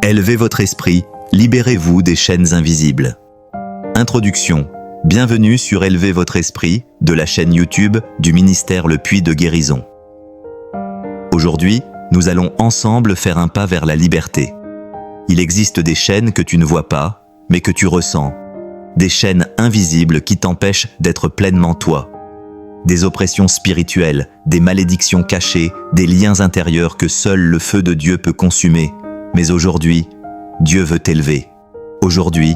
Élevez votre esprit, libérez-vous des chaînes invisibles. Introduction. Bienvenue sur Élevez votre esprit, de la chaîne YouTube du ministère Le Puits de Guérison. Aujourd'hui, nous allons ensemble faire un pas vers la liberté. Il existe des chaînes que tu ne vois pas, mais que tu ressens. Des chaînes invisibles qui t'empêchent d'être pleinement toi. Des oppressions spirituelles, des malédictions cachées, des liens intérieurs que seul le feu de Dieu peut consumer. Mais aujourd'hui, Dieu veut t'élever. Aujourd'hui,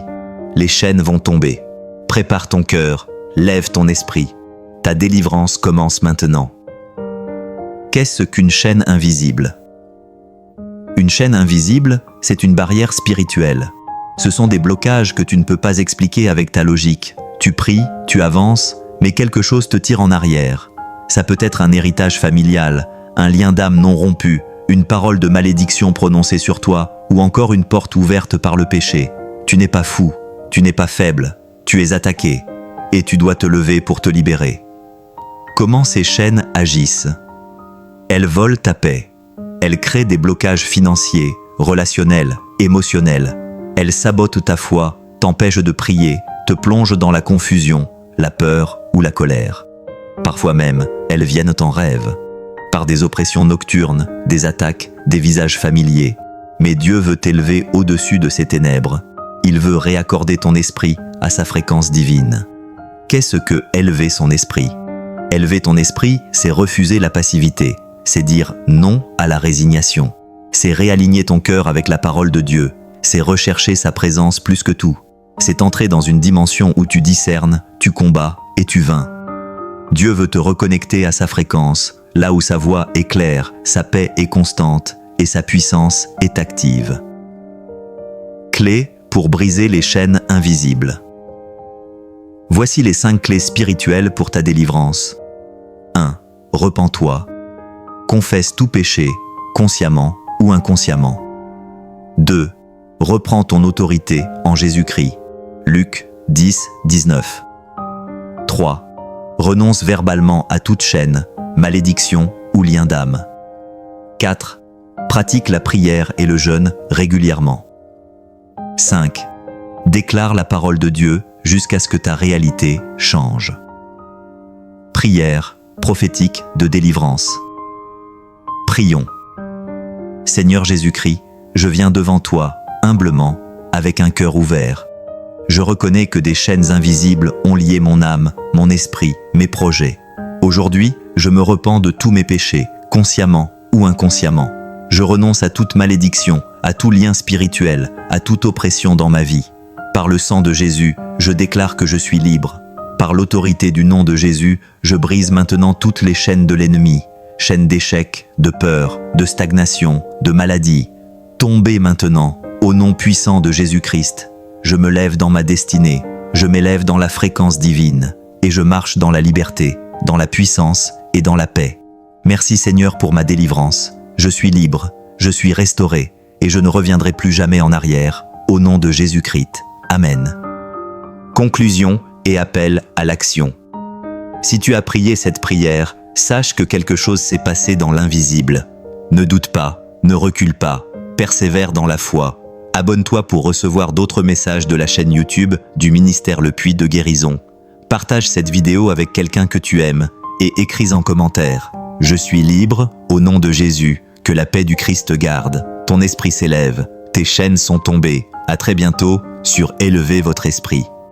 les chaînes vont tomber. Prépare ton cœur, lève ton esprit. Ta délivrance commence maintenant. Qu'est-ce qu'une chaîne invisible? Une chaîne invisible, c'est une barrière spirituelle. Ce sont des blocages que tu ne peux pas expliquer avec ta logique. Tu pries, tu avances, mais quelque chose te tire en arrière. Ça peut être un héritage familial, un lien d'âme non rompu, une parole de malédiction prononcée sur toi, ou encore une porte ouverte par le péché. Tu n'es pas fou, tu n'es pas faible, tu es attaqué, et tu dois te lever pour te libérer. Comment ces chaînes agissent? Elles volent ta paix. Elles créent des blocages financiers, relationnels, émotionnels. Elles sabotent ta foi, t'empêchent de prier, te plongent dans la confusion, la peur ou la colère. Parfois même, elles viennent en rêve, par des oppressions nocturnes, des attaques, des visages familiers. Mais Dieu veut t'élever au-dessus de ces ténèbres. Il veut réaccorder ton esprit à sa fréquence divine. Qu'est-ce que élever son esprit? Élever ton esprit, c'est refuser la passivité. C'est dire non à la résignation. C'est réaligner ton cœur avec la parole de Dieu. C'est rechercher sa présence plus que tout. C'est entrer dans une dimension où tu discernes, tu combats et tu vains. Dieu veut te reconnecter à sa fréquence, là où sa voix est claire, sa paix est constante et sa puissance est active. Clés pour briser les chaînes invisibles. Voici les 5 clés spirituelles pour ta délivrance. 1. Repens-toi. Confesse tout péché, consciemment ou inconsciemment. 2. Reprends ton autorité en Jésus-Christ. Luc 10, 19. 3. Renonce verbalement à toute chaîne, malédiction ou lien d'âme. 4. Pratique la prière et le jeûne régulièrement. 5. Déclare la parole de Dieu jusqu'à ce que ta réalité change. Prière prophétique de délivrance. Prions. Seigneur Jésus-Christ, je viens devant toi, humblement, avec un cœur ouvert. Je reconnais que des chaînes invisibles ont lié mon âme, mon esprit, mes projets. Aujourd'hui, je me repens de tous mes péchés, consciemment ou inconsciemment. Je renonce à toute malédiction, à tout lien spirituel, à toute oppression dans ma vie. Par le sang de Jésus, je déclare que je suis libre. Par l'autorité du nom de Jésus, je brise maintenant toutes les chaînes de l'ennemi. Chaînes d'échecs, de peur, de stagnation, de maladie. Tombez maintenant, au nom puissant de Jésus-Christ. Je me lève dans ma destinée, je m'élève dans la fréquence divine, et je marche dans la liberté, dans la puissance et dans la paix. Merci Seigneur pour ma délivrance. Je suis libre, je suis restauré, et je ne reviendrai plus jamais en arrière, au nom de Jésus-Christ. Amen. Conclusion et appel à l'action. Si tu as prié cette prière, sache que quelque chose s'est passé dans l'invisible. Ne doute pas, ne recule pas, persévère dans la foi. Abonne-toi pour recevoir d'autres messages de la chaîne YouTube du ministère Le Puits de Guérison. Partage cette vidéo avec quelqu'un que tu aimes et écris en commentaire. Je suis libre, au nom de Jésus, que la paix du Christ te garde. Ton esprit s'élève, tes chaînes sont tombées. À très bientôt sur Élevez votre esprit.